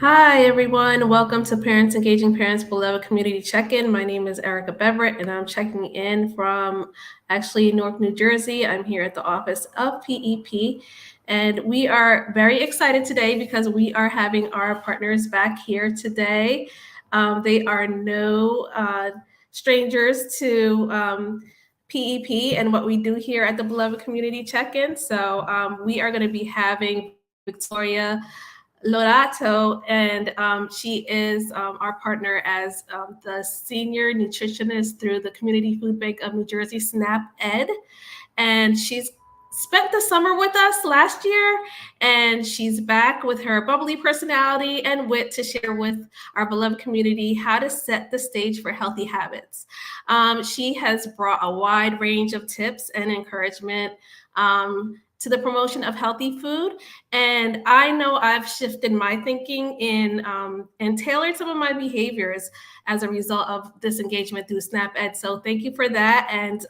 Hi, everyone. Welcome to Parents Engaging Parents Beloved Community Check-in. My name is Erica Beverett, and I'm checking in from actually Newark, New Jersey. I'm here at the office of PEP, and we are very excited today because we are having our partners back here today. They are no strangers to PEP and what we do here at the Beloved Community Check-in. So we are going to be having Victoria Lotado, and she is our partner as the senior nutritionist through the Community Food Bank of New Jersey, SNAP Ed. And she's spent the summer with us last year, and she's back with her bubbly personality and wit to share with our beloved community how to set the stage for healthy habits. She has brought a wide range of tips and encouragement to the promotion of healthy food. And I know I've shifted my thinking in and tailored some of my behaviors as a result of this engagement through SNAP Ed. So thank you for that. And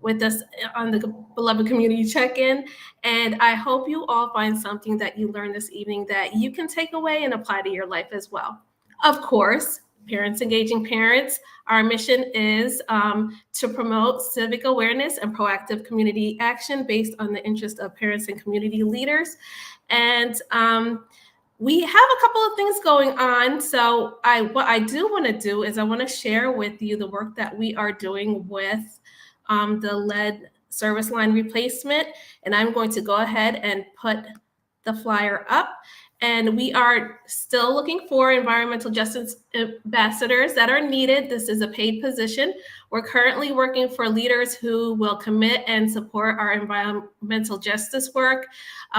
with us on the Beloved Community Check-in. And I hope you all find something that you learned this evening that you can take away and apply to your life as well. Of course, Parents Engaging Parents, our mission is to promote civic awareness and proactive community action based on the interest of parents and community leaders. And we have a couple of things going on. So what I do want to do is I want to share with you the work that we are doing with the lead service line replacement. And I'm going to go ahead and put the flyer up. And we are still looking for environmental justice ambassadors that are needed. This is a paid position. We're currently working for leaders who will commit and support our environmental justice work,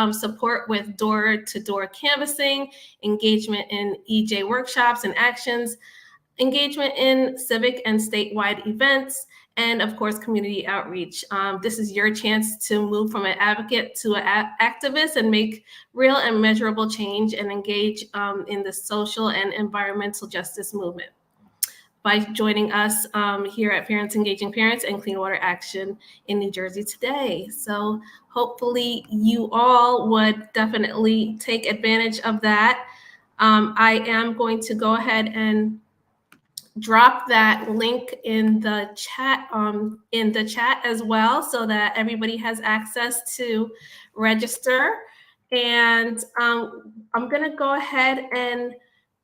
support with door-to-door canvassing, engagement in EJ workshops and actions, engagement in civic and statewide events, and of course, community outreach. This is your chance to move from an advocate to an activist and make real and measurable change and engage in the social and environmental justice movement by joining us here at Parents Engaging Parents and Clean Water Action in New Jersey today. So hopefully you all would definitely take advantage of that. I am going to go ahead and drop that link in the chat as well, so that everybody has access to register. And I'm gonna go ahead and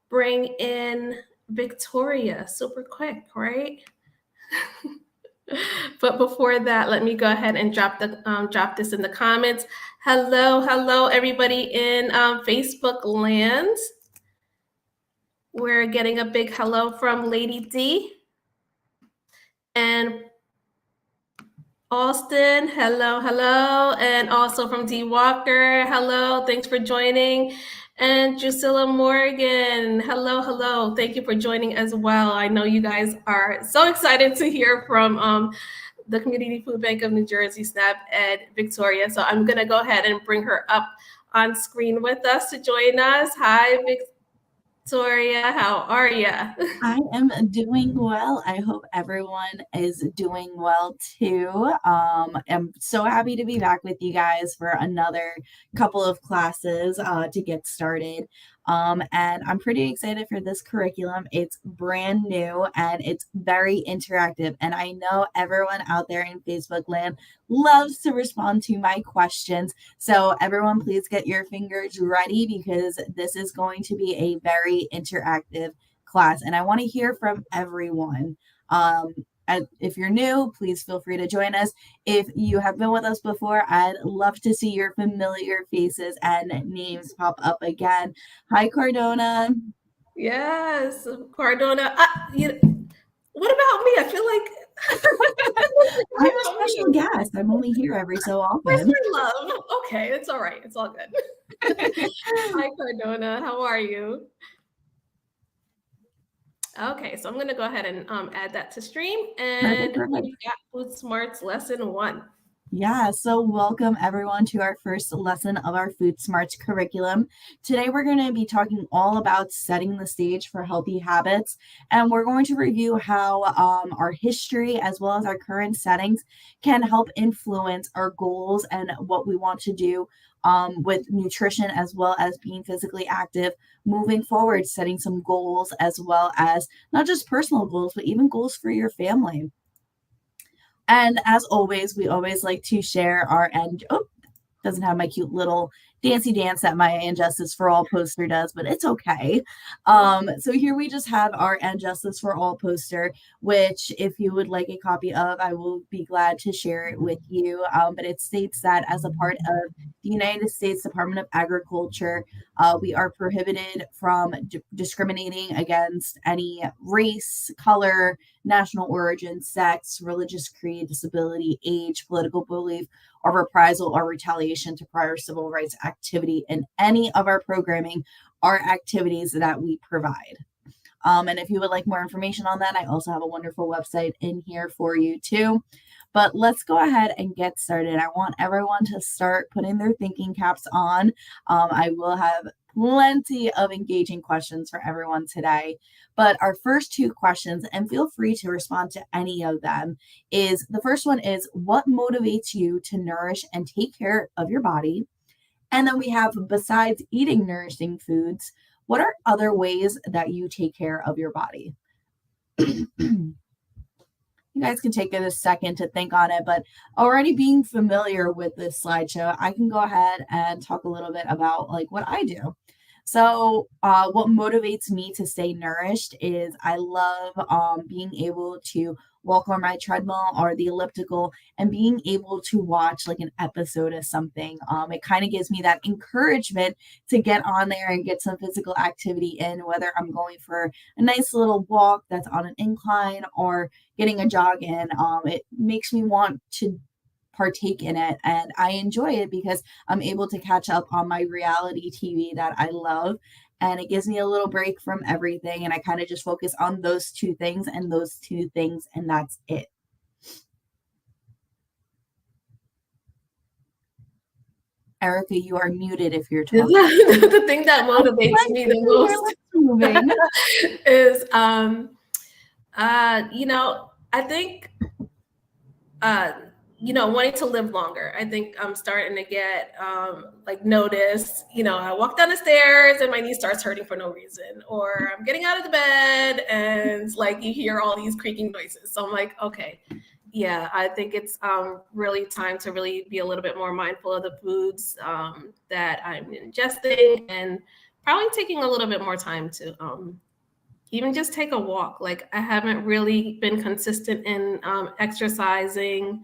bring in Victoria super quick, right? But before that, let me go ahead and drop this in the comments. Hello, everybody in Facebook land. We're getting a big hello from Lady D. And Austin, hello. And also from D Walker, hello, thanks for joining. And Drusilla Morgan, hello. Thank you for joining as well. I know you guys are so excited to hear from the Community Food Bank of New Jersey, SNAP Ed Victoria. So I'm gonna go ahead and bring her up on screen with us to join us. Hi, Victoria, how are you? I am doing well. I hope everyone is doing well too. I'm so happy to be back with you guys for another couple of classes to get started. And I'm pretty excited for this curriculum. It's brand new and it's very interactive. And I know everyone out there in Facebook land loves to respond to my questions. So everyone, please get your fingers ready because this is going to be a very interactive class and I want to hear from everyone. And if you're new, please feel free to join us. If you have been with us before, I'd love to see your familiar faces and names pop up again. Hi, Cardona. Yes, Cardona. What about me? I feel like I'm what a about special me? guest. I'm only here every so Where's often. my love? Okay, it's all right. It's all good. Hi, Cardona. How are you? Okay, so I'm going to go ahead and add that to stream. Perfect, And perfect. we've got Food Smarts Lesson 1. Yeah, so welcome everyone to our first lesson of our Food Smarts curriculum. Today we're going to be talking all about setting the stage for healthy habits, and we're going to review how our history as well as our current settings can help influence our goals and what we want to do with nutrition as well as being physically active, moving forward, setting some goals as well as not just personal goals, but even goals for your family. And as always, we always like to share our end. Oh, doesn't have my cute little dancy dance that my And Justice for All poster does, but it's okay. So here we just have our And Justice for All poster, which if you would like a copy of, I will be glad to share it with you. But it states that as a part of the United States Department of Agriculture, we are prohibited from discriminating against any race, color, national origin, sex, religious creed, disability, age, political belief, or reprisal or retaliation to prior civil rights activity in any of our programming or activities that we provide. And if you would like more information on that, I also have a wonderful website in here for you too. But let's go ahead and get started. I want everyone to start putting their thinking caps on. I will have plenty of engaging questions for everyone today. But our first two questions, and feel free to respond to any of them, is the first one is what motivates you to nourish and take care of your body? And then we have, besides eating nourishing foods, what are other ways that you take care of your body? You guys can take a second to think on it, but already being familiar with this slideshow, I can go ahead and talk a little bit about like what I do. So what motivates me to stay nourished is I love being able to walk on my treadmill or the elliptical and being able to watch like an episode of something. It kind of gives me that encouragement to get on there and get some physical activity in, whether I'm going for a nice little walk that's on an incline or getting a jog in. It makes me want to partake in it, and I enjoy it because I'm able to catch up on my reality TV that I love, and it gives me a little break from everything, and I kind of just focus on those two things, and that's it. Erica, you are muted if you're talking. The thing that motivates me the most is I think wanting to live longer. I think I'm starting to get like notice, I walk down the stairs and my knee starts hurting for no reason, or I'm getting out of the bed and like you hear all these creaking noises. So I'm like, okay, yeah, I think it's really time to really be a little bit more mindful of the foods that I'm ingesting, and probably taking a little bit more time to even just take a walk. Like I haven't really been consistent in exercising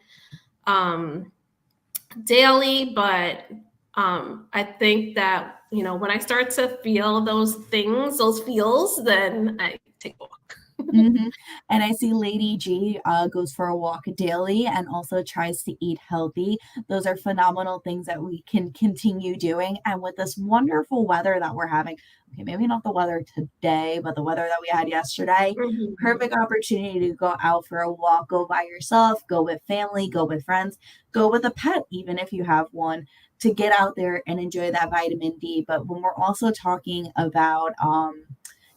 daily, but I think that, when I start to feel those things, those feels, then I take a walk. Mm-hmm. And I see Lady G goes for a walk daily and also tries to eat healthy. Those are phenomenal things that we can continue doing. And with this wonderful weather that we're having, okay, maybe not the weather today, but the weather that we had yesterday, perfect opportunity to go out for a walk, go by yourself, go with family, go with friends, go with a pet, even if you have one, to get out there and enjoy that vitamin D. But when we're also talking about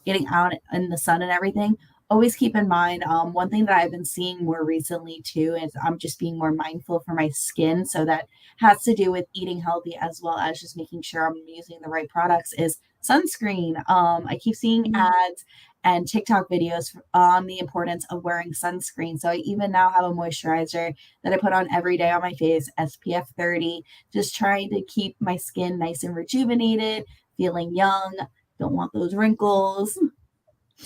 getting out in the sun and everything, always keep in mind, one thing that I've been seeing more recently too is I'm just being more mindful for my skin. So that has to do with eating healthy as well as just making sure I'm using the right products, is sunscreen. I keep seeing ads and TikTok videos on the importance of wearing sunscreen. So I even now have a moisturizer that I put on every day on my face, SPF 30, just trying to keep my skin nice and rejuvenated, feeling young, don't want those wrinkles.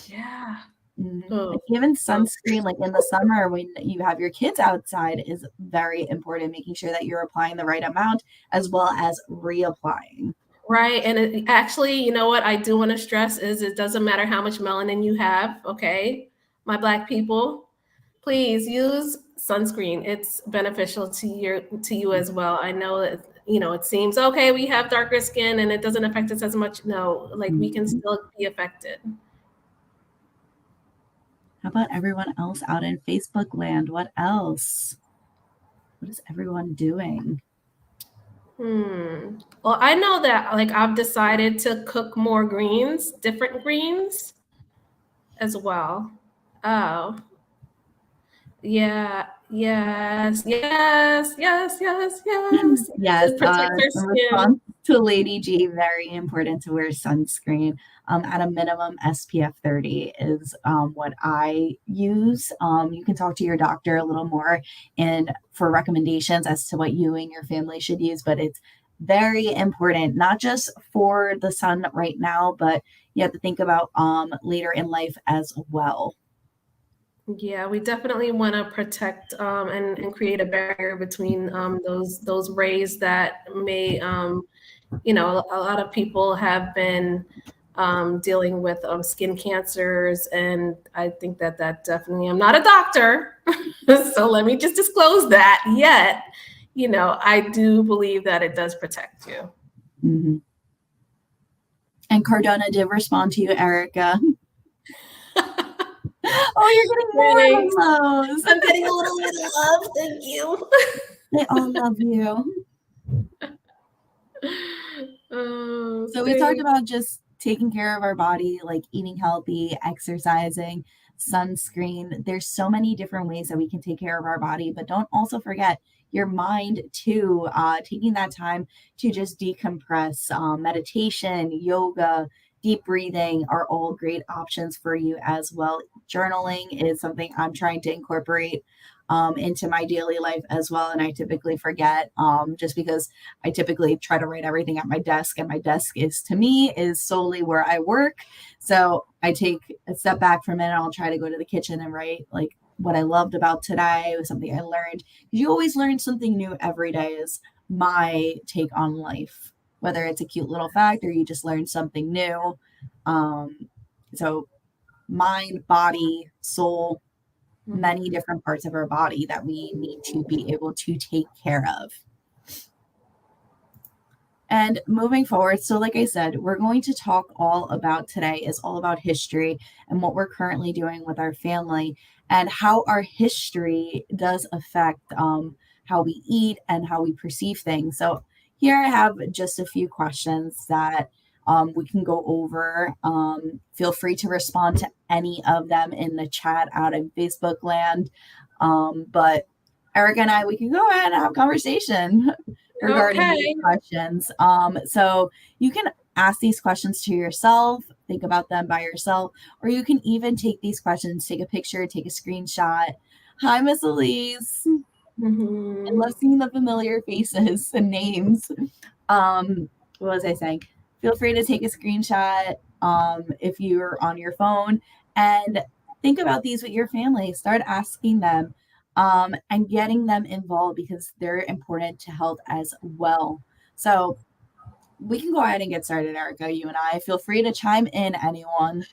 Yeah. Mm-hmm. Even sunscreen, like in the summer when you have your kids outside, is very important, making sure that you're applying the right amount as well as reapplying. Right. And it, actually, you know what I do want to stress is it doesn't matter how much melanin you have. Okay. My Black people, please use sunscreen. It's beneficial to you as well. I know that, it seems, okay, we have darker skin and it doesn't affect us as much. No, like we can still be affected. How about everyone else out in Facebook land? What else? What is everyone doing? Well, I know that like I've decided to cook more greens, different greens as well. Oh, yeah. Yes, yes, yes, yes, yes. Yes, To protect our in skin. response to Lady G, very important to wear sunscreen. At a minimum, SPF 30 is what I use. You can talk to your doctor a little more and for recommendations as to what you and your family should use, but it's very important, not just for the sun right now, but you have to think about later in life as well. Yeah, we definitely want to protect and create a barrier between those rays that may a lot of people have been dealing with skin cancers, and I think that definitely. I'm not a doctor, so let me just disclose that. Yet, I do believe that it does protect you. Mhm. And Cardona did respond to you, Erica. Oh, you're getting Thanks. more of those. I'm getting a little bit of love. Thank you. They all love you. Oh, So we talked thanks. about just taking care of our body, like eating healthy, exercising, sunscreen. There's so many different ways that we can take care of our body, but don't also forget your mind too. Taking that time to just decompress. Meditation, yoga, deep breathing are all great options for you as well. Journaling is something I'm trying to incorporate into my daily life as well. And I typically forget just because I typically try to write everything at my desk, and my desk is to me is solely where I work. So I take a step back from it and I'll try to go to the kitchen and write like what I loved about today, something I learned. Because you always learn something new every day is my take on life, whether it's a cute little fact or you just learn something new. So mind, body, soul, many Mhm. different parts of our body that we need to be able to take care of. And moving forward, so like I said, we're going to talk all about today is all about history and what we're currently doing with our family and how our history does affect how we eat and how we perceive things. So here I have just a few questions that we can go over. Feel free to respond to any of them in the chat out in Facebook land. But Erica and I, we can go ahead and have conversation regarding these Okay. questions. So you can ask these questions to yourself, think about them by yourself, or you can even take these questions, take a picture, take a screenshot. Hi, Miss Elise. I Mhm. love seeing the familiar faces and names. What was I saying? Feel free to take a screenshot if you're on your phone and think about these with your family. Start asking them and getting them involved because they're important to health as well. So we can go ahead and get started, Erica. You and I. Feel free to chime in, anyone.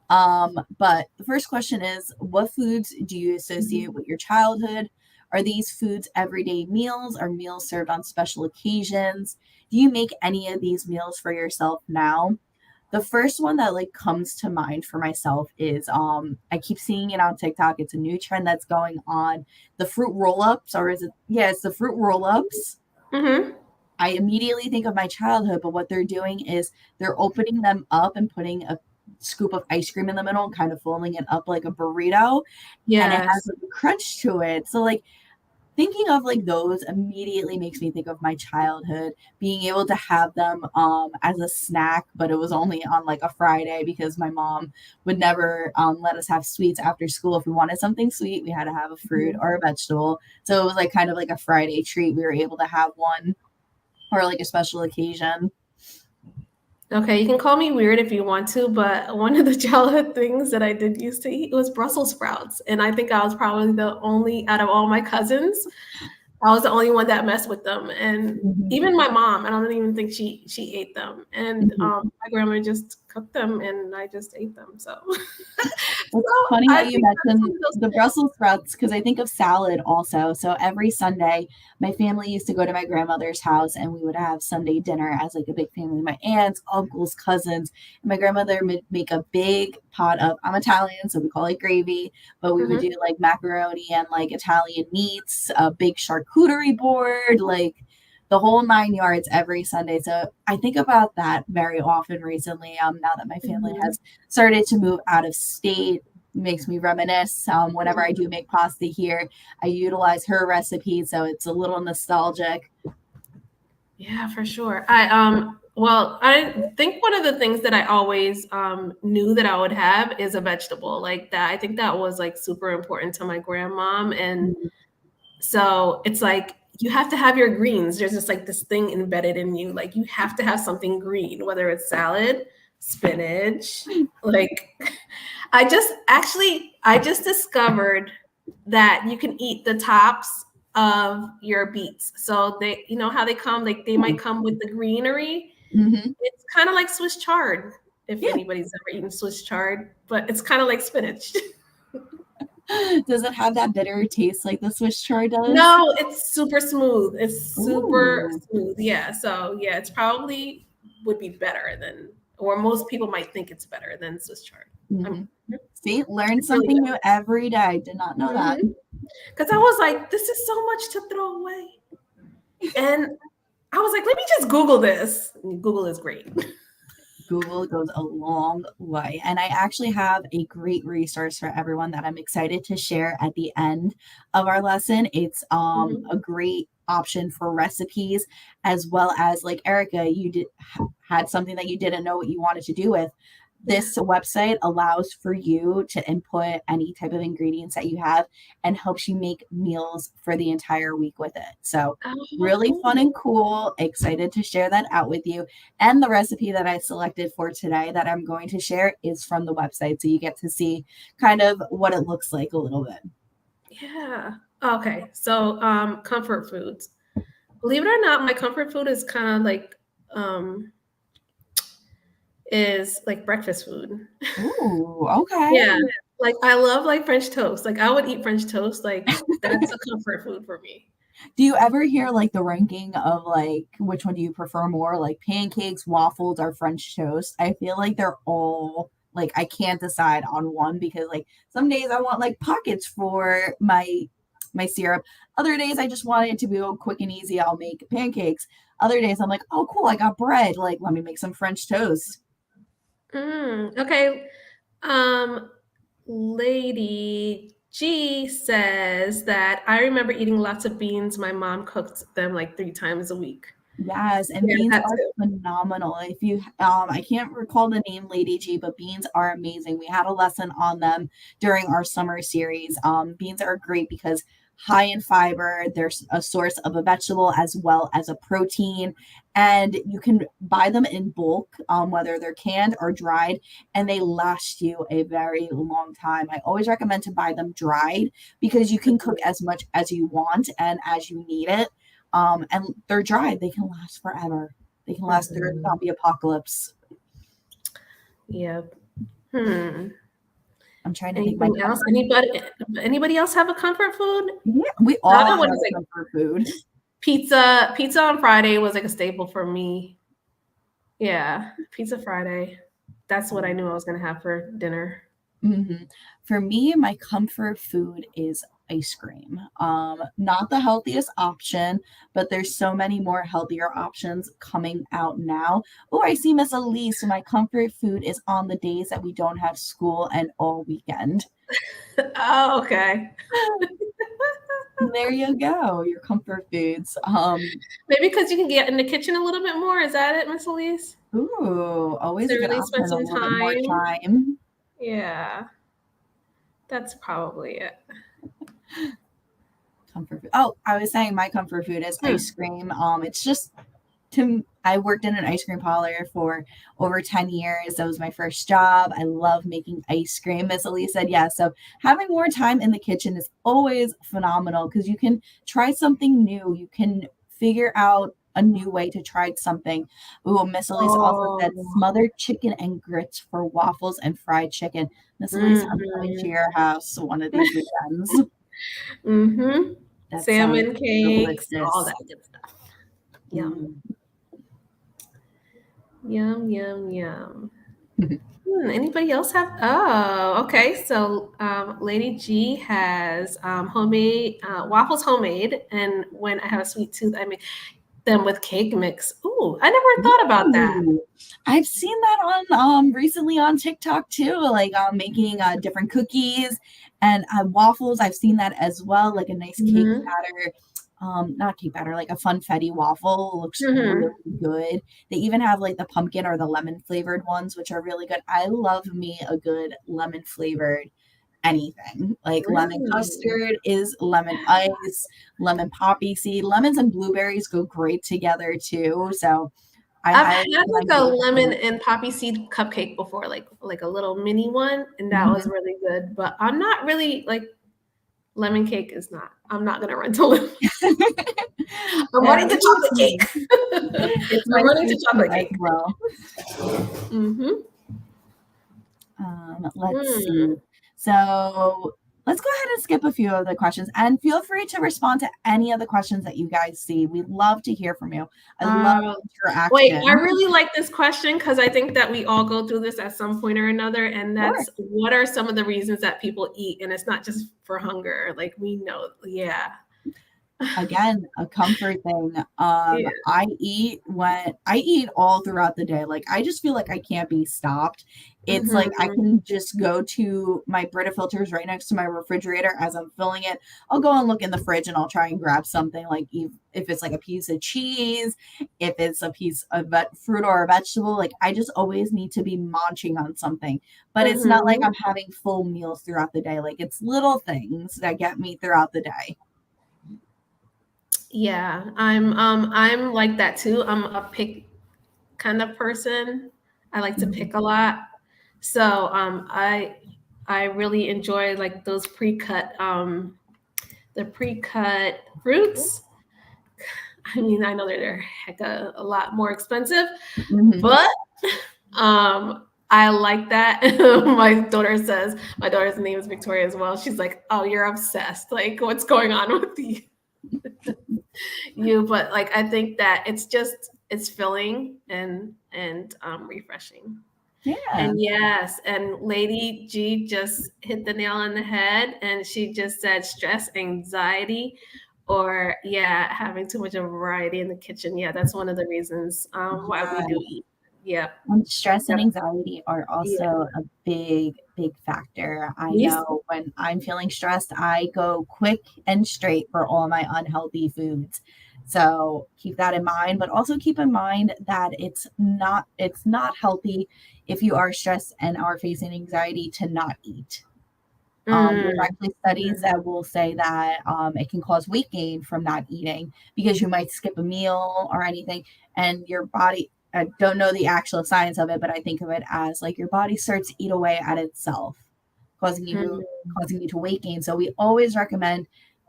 But the first question is, what foods do you associate with your childhood? Are these foods everyday meals? Are meals served on special occasions? Do you make any of these meals for yourself now? The first one that like comes to mind for myself is I keep seeing it on TikTok. It's a new trend that's going on. The fruit roll-ups, or is it yeah, it's the fruit roll-ups. Mhm. I immediately think of my childhood, but what they're doing is they're opening them up and putting a scoop of ice cream in the middle and kind of folding it up like a burrito, and it has Yes. like a crunch to it. So like thinking of like those immediately makes me think of my childhood, being able to have them as a snack, but it was only on like a Friday because my mom would never let us have sweets after school. If we wanted something sweet, we had to have a fruit Mhm. or a vegetable. So it was like kind of like a Friday treat. We were able to have one or like a special occasion. Okay, you can call me weird if you want to, but one of the childhood things that I did used to eat was Brussels sprouts. And I think I was probably the only out of all my cousins, I was the only one that messed with them. And Mhm, even my mom, I don't even think she ate them. And mhm. my grandma just cooked them and I just ate them. So, so It's funny how I you think that's one mentioned of those the things. Brussels sprouts because I think of salad also. So every Sunday, my family used to go to my grandmother's house and we would have Sunday dinner as like a big family. My aunts, uncles, cousins, and my grandmother would make a big pot of, I'm Italian, so we call it gravy, but we would Mhm. do like macaroni and like Italian meats, a big charcuterie board, like the whole 9 yards every Sunday. So I think about that very often recently. Now that my family Mhm. has started to move out of state. makes me reminisce. Whenever I do make pasta here, I utilize her recipe, so it's a little nostalgic. Yeah, for sure. I think one of the things that I always knew that I would have is a vegetable like that. I think that was like super important to my grandmom. And so it's like you have to have your greens. There's just like this thing embedded in you. Like you have to have something green, whether it's salad, spinach. Like I just discovered that you can eat the tops of your beets. So they, you know how they come, like they might come with the greenery. Mm-hmm. It's kind of like Swiss chard, if Yeah. anybody's ever eaten Swiss chard, but it's kind of like spinach. Does it have that bitter taste like the Swiss chard does? No, it's super smooth. It's super Ooh. smooth. Yeah. So yeah, it's probably would be better than, or most people might think it's better than Swiss chard. Mm-hmm. I'm See, learn it's really something new every day. Did not know that. good. Because I was like, this is so much to throw away. And I was like, let me just Google this. And Google is great. Google goes a long way. And I actually have a great resource for everyone that I'm excited to share at the end of our lesson. It's Mhm. a great option for recipes, as well as like Erica, you had something that you didn't know what you wanted to do with. This website allows for you to input any type of ingredients that you have and helps you make meals for the entire week with it. So, Oh, really fun cool. and cool. Excited to share that out with you. And the recipe that I selected for today that I'm going to share is from the website. So, you get to see kind of what it looks like a little bit. Yeah. Okay. So comfort foods. Believe it or not, my comfort food is kind of like um is like breakfast food. Ooh, okay. Yeah. Like I love like French toast. Like I would eat French toast. Like that's a comfort food for me. Do you ever hear like the ranking of like which one do you prefer more, like pancakes, waffles, or French toast? I feel like they're all like I can't decide on one because like some days I want like pockets for my syrup. Other days I just want it to be all quick and easy. I'll make pancakes. Other days I'm like, oh cool, I got bread. Like let me make some French toast. Okay. Um Lady G says that I remember eating lots of beans. My mom cooked them like 3 times a week. Yes, and Yeah, beans that are too. phenomenal. If you I can't recall the name Lady G, but beans are amazing. We had a lesson on them during our summer series. Beans are great because high in fiber, there's a source of a vegetable as well as a protein, and you can buy them in bulk, whether they're canned or dried, and they last you a very long time. I always recommend to buy them dried because you can cook as much as you want and as you need it, and they're dried. They can last forever. They can last through the Mhm. zombie apocalypse. Yep. Hmm. I'm trying to think my Anything else? comfort. Anybody else have a comfort food? Yeah, we The all other one have is like comfort food. pizza. Pizza on Friday was like a staple for me. Yeah, pizza Friday. That's what I knew I was gonna have for dinner. Mhm. For me, my comfort food is ice cream. Not the healthiest option, but there's so many more healthier options coming out now. Oh, I see Miss Elise. So my comfort food is on the days that we don't have school and all weekend. Oh, okay. There you go, your comfort foods. Maybe because you can get in the kitchen a little bit more. Is that it, Miss Elise? Ooh, always To a good really spend option, a some little bit more time. time. Yeah, that's probably it. Comfort food. Oh, I was saying my comfort food is Hmm. ice cream. It's just I worked in an ice cream parlor for over 10 years. That was my first job. I love making ice cream. Miss Elise said, yeah. So having more time in the kitchen is always phenomenal because you can try something new. You can figure out a new way to try something. Ooh, Miss Elise also said Oh. smothered chicken and grits for waffles and fried chicken. Miss Elise, I'm coming to Mhm. your house one of these weekends. Mhm. That sounds Salmon cakes, all delicious. that good stuff. Yum. Mm. Yum, yum, yum. Anybody else have? Oh, okay. So, Lady G has homemade waffles, homemade, and when I have a sweet tooth, I make them with cake mix. Ooh, Ooh, I never thought about that. Ooh. I've seen that on recently on TikTok too, like making different cookies and waffles. I've seen that as well, like a nice cake Mhm. batter. Not cake batter, like a funfetti waffle looks really Mhm. good. They even have like the pumpkin or the lemon flavored ones, which are really good. I love me a good lemon flavored anything. Like lemon Really? custard is lemon ice, lemon poppy seed, lemons and blueberries go great together too. So I I've highly had like recommend a doing lemon those. and poppy seed cupcake before, like a little mini one, and that was Mhm. really good. But I'm not really like lemon cake is not. I'm not gonna run to lemon. I'm Yeah, running to it's chocolate me. cake. It's I'm my running to sweet tooth chocolate as cake. well. Mhm. Let's see. Mm. So let's go ahead and skip a few of the questions and feel free to respond to any of the questions that you guys see. We love to hear from you. I love Uh, Wait, I interaction. really like this question because I think that we all go through this at some point or another, and Sure. that's what are some of the reasons that people eat? And it's not just for hunger. Like we know, yeah. Again, a comfort thing. Yeah. I eat all throughout the day. Like I just feel like I can't be stopped. It's like I Mhm. can just go to my Brita filters right next to my refrigerator as I'm filling it. I'll go and look in the fridge and I'll try and grab something like if it's like a piece of cheese, if it's a piece of fruit or a vegetable, like I just always need to be munching on something. But it's not like Mhm. I'm having full meals throughout the day. Like it's little things that get me throughout the day. Yeah, I'm like that too. I'm a pick kind of person. I like to Mhm. pick a lot. So I really enjoy like those pre-cut the pre-cut fruits. I mean, I know they're heck a lot more expensive, Mhm. but I like that. My daughter's name is Victoria as well. She's like, "Oh, you're obsessed. Like, what's going on with you?" But like, I think that it's filling and refreshing. Yeah. And yes, and Lady G just hit the nail on the head, and she just said stress, anxiety, or yeah, having too much of a variety in the kitchen. Yeah, that's one of the reasons why we do Yeah. eat. Yep, And stress and yep, anxiety are yeah. also a big, big factor. I These, know when I'm feeling stressed, I go quick and straight for all my unhealthy foods. So keep that in mind, but also keep in mind that it's not healthy if you are stressed and are facing anxiety to not eat. There's mm, actually studies that will say that it can cause weight gain from not eating because you might skip a meal or anything, and your body. I don't know the actual science of it, but I think of it as like your body starts to eat away at itself, causing you to mm. causing you to weight gain. So we always recommend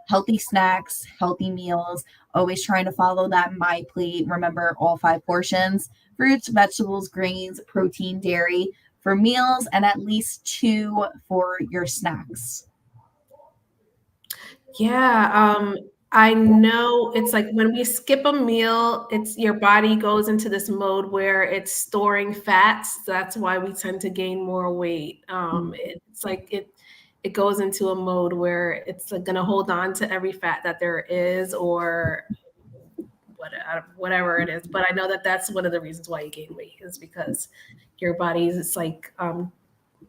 healthy snacks, healthy meals, always trying to follow that my plate. Remember all five portions: fruits, vegetables, grains, protein, dairy for meals, and at least two for your snacks. Yeah, I know it's like when we skip a meal, it's your body goes into this mode where it's storing fats. That's why we tend to gain more weight. It's like it goes into a mode where it's like gonna hold on to every fat that there is, or whatever it is. But I know that that's one of the reasons why you gain weight is because your body is like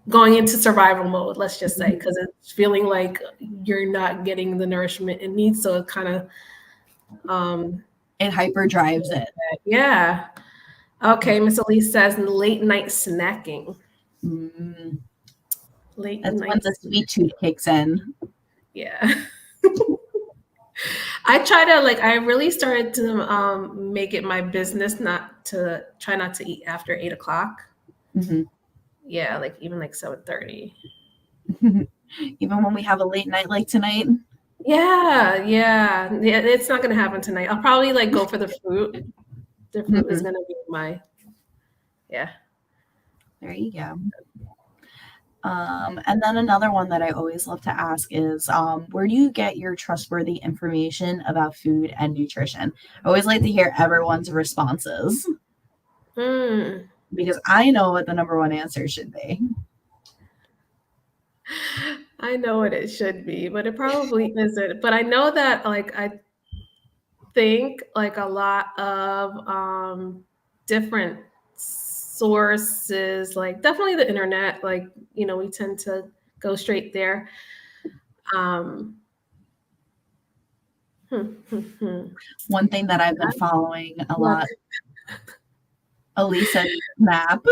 going into survival mode, let's just say, Mhm. because it's feeling like you're not getting the nourishment it needs. So it kind of, um, It hyper drives it. yeah. Okay, Miss Elise says late night snacking. Mm, Late that's when night, the sweet tooth kicks in. yeah. I try to like. I really started to make it my business not to try not to eat after 8 o'clock. Mhm. Yeah, like even like 7:30. Even when we have a late night like tonight. Yeah, yeah, yeah. It's not gonna happen tonight. I'll probably like go for the fruit. The fruit is Mhm. gonna be my yeah. There you go. And then another one that I always love to ask is, where do you get your trustworthy information about food and nutrition? I always like to hear everyone's responses Mm. because I know what the number one answer should be. I know what it should be, but it probably isn't. But I know that like I think like a lot of different sources, like definitely the internet, like, we tend to go straight there. Um, One thing that I've been following a yeah, lot, Elisa Snap.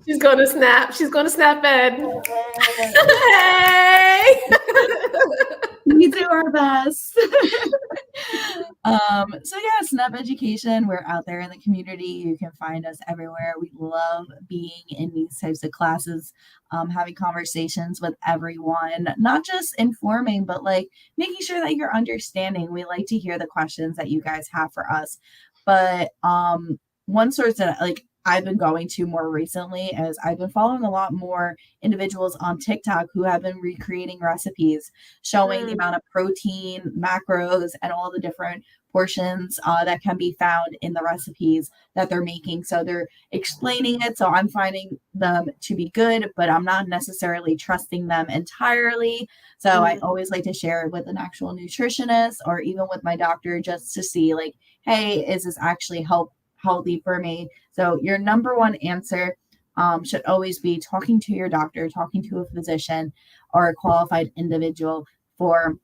she's going to snap. She's going to snap Ed. Hey! We do our best. So yeah, Snap Education, we're out there in the community. You can find us everywhere. We love being in these types of classes, having conversations with everyone, not just informing, but like making sure that you're understanding. We like to hear the questions that you guys have for us. But one source that like I've been going to more recently is I've been following a lot more individuals on TikTok who have been recreating recipes, showing the amount of protein, macros, and all the different portions that can be found in the recipes that they're making. So they're explaining it. So I'm finding them to be good, but I'm not necessarily trusting them entirely. So I always like to share it with an actual nutritionist or even with my doctor just to see like, hey, is this actually healthy for me? So your number one answer should always be talking to your doctor, talking to a physician or a qualified individual for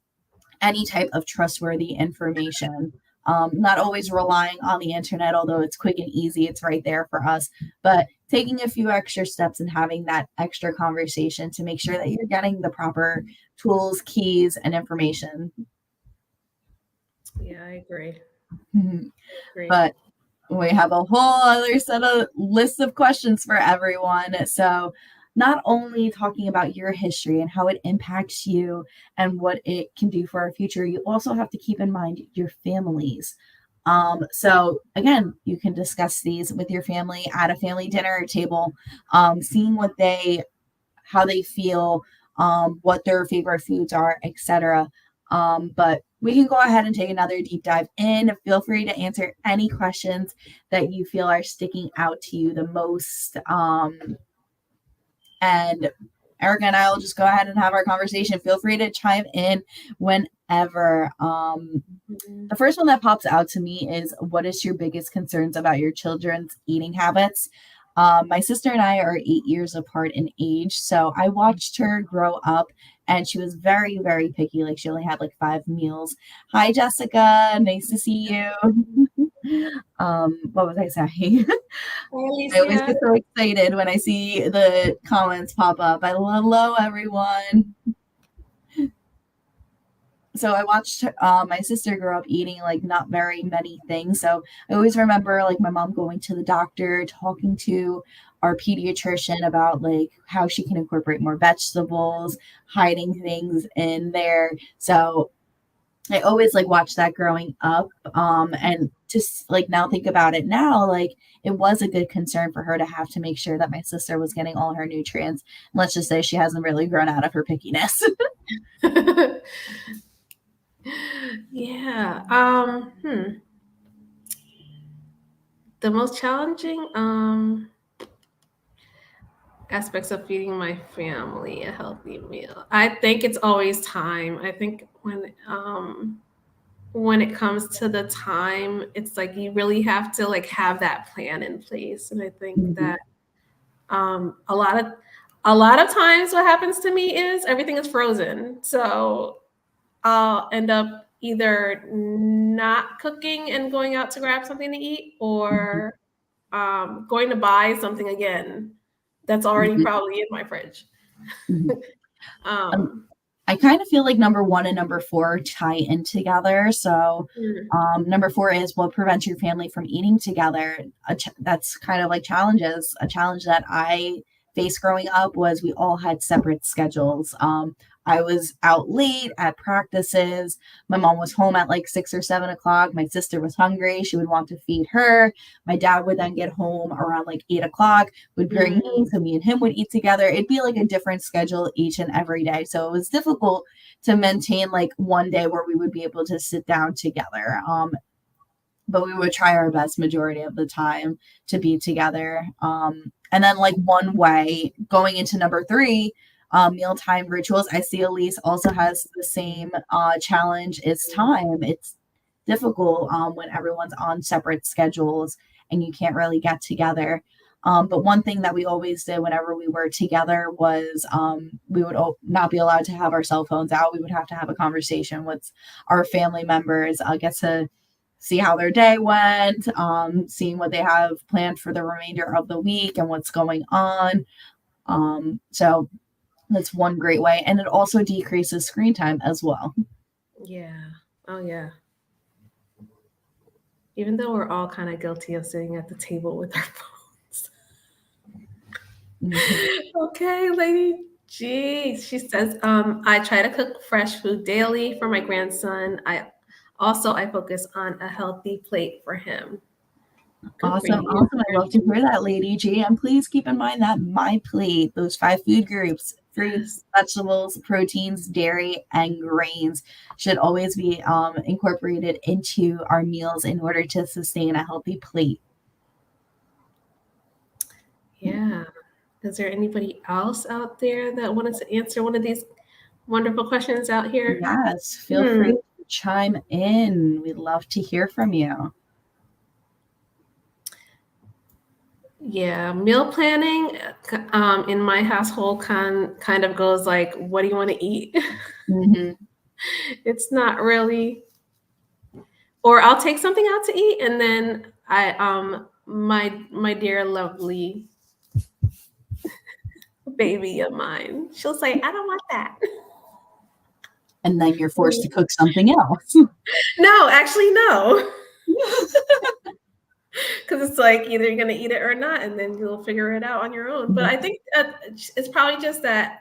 any type of trustworthy information. Not always relying on the internet, although it's quick and easy, it's right there for us, but taking a few extra steps and having that extra conversation to make sure that you're getting the proper tools, keys, and information. Yeah, I agree. But we have a whole other set of list of questions for everyone. So not only talking about your history and how it impacts you and what it can do for our future, you also have to keep in mind your families. So again, you can discuss these with your family at a family dinner table, seeing how they feel, what their favorite foods are, etc. But we can go ahead and take another deep dive in. Feel free to answer any questions that you feel are sticking out to you the most. And Erica and I will just go ahead and have our conversation. Feel free to chime in whenever. The first one that pops out to me is, what is your biggest concerns about your children's eating habits? My sister and I are 8 years apart in age, so I watched her grow up and she was very, very picky. Like she only had like 5 meals. Hi, Jessica. Nice to see you. What was I saying? I always get so excited when I see the comments pop up. Hello, everyone. So I watched my sister grow up eating like not very many things. So I always remember like my mom going to the doctor, talking to our pediatrician about like how she can incorporate more vegetables, hiding things in there. So I always like watched that growing up. And just like now think about it now, like it was a good concern for her to have to make sure that my sister was getting all her nutrients. Let's just say she hasn't really grown out of her pickiness. Yeah. The most challenging aspects of feeding my family a healthy meal. I think it's always time. I think when it comes to the time, it's like you really have to like have that plan in place. And I think that a lot of times what happens to me is everything is frozen. So I'll end up either not cooking and going out to grab something to eat, or going to buy something again that's already probably in my fridge. I kind of feel like number 1 and number 4 tie in together. So number 4 is, what prevents your family from eating together? That's kind of like challenges. A challenge that I faced growing up was we all had separate schedules. I was out late at practices. My mom was home at like 6 or 7 o'clock. My sister was hungry. She would want to feed her. My dad would then get home around like 8 o'clock, would bring me, so me and him would eat together. It'd be like a different schedule each and every day. So it was difficult to maintain like one day where we would be able to sit down together. But we would try our best majority of the time to be together. And then like one way going into number 3, mealtime rituals. I see Elise also has the same challenge. It's time. difficult when everyone's on separate schedules and you can't really get together. But one thing that we always did whenever we were together was we would not be allowed to have our cell phones out. We would have to have a conversation with our family members, get to see how their day went, seeing what they have planned for the remainder of the week and what's going on. So that's one great way. And it also decreases screen time as well. Yeah. Oh, yeah. Even though we're all kind of guilty of sitting at the table with our phones. Okay, Lady G. She says, I try to cook fresh food daily for my grandson. I focus on a healthy plate for him. Good for Awesome. you. Awesome. I love to hear that, Lady G. And please keep in mind that my plate, those 5 food groups, fruits, Yes. vegetables, proteins, dairy, and grains should always be incorporated into our meals in order to sustain a healthy plate. Yeah. Is there anybody else out there that wanted to answer one of these wonderful questions out here? Yes, feel Hmm. free to chime in. We'd love to hear from you. Yeah, meal planning in my household kind of goes like, what do you want to eat? Hmm. It's not really, or I'll take something out to eat, and then my dear lovely baby of mine, she'll say, I don't want that. And then you're forced to cook something else. No, actually, no. Because it's like either you're gonna eat it or not, and then you'll figure it out on your own. But I think it's probably just that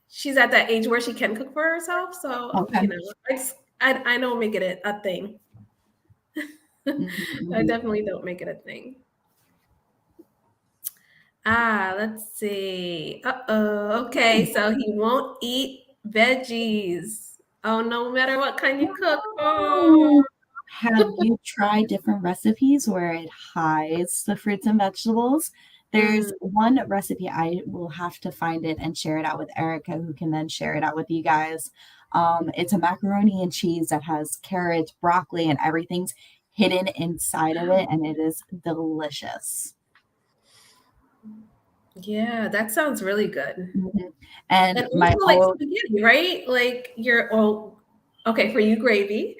she's at that age where she can cook for herself. So Okay. I don't make it a thing. I Hmm. definitely don't make it a thing. Let's see. Uh-oh. Okay, so he won't eat veggies. Oh, no matter what kind you cook. Oh. Oh, have you tried different recipes where it hides the fruits and vegetables? There's Mhm. one recipe, I will have to find it and share it out with Erica, who can then share it out with you guys. It's a macaroni and cheese that has carrots, broccoli, and everything's hidden inside of it, and it is delicious. Yeah, that sounds really good. Mhm. And And my also like old, spaghetti, right? Like okay, for you gravy.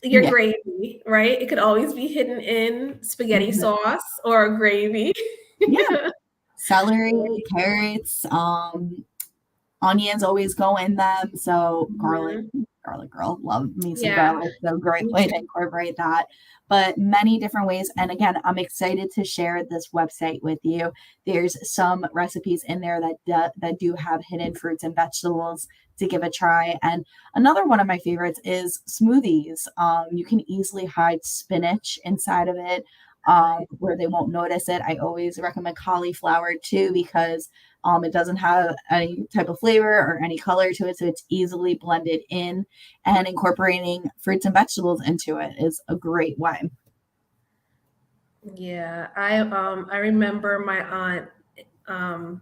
Your yeah, gravy, right? It could always be hidden in spaghetti mhm, sauce or gravy. yeah, celery, carrots, onions always go in them. So Mhm. garlic girl, love me some Yeah, garlic. So great me way to too. incorporate that. But many different ways. And again, I'm excited to share this website with you. There's some recipes in there that do have hidden fruits and vegetables to give a try. And another one of my favorites is smoothies. You can easily hide spinach inside of it. Nice. Where they won't notice it. I always recommend cauliflower too because it doesn't have any type of flavor or any color to it, so it's easily blended in. And incorporating fruits and vegetables into it is a great way. Yeah, I remember my aunt um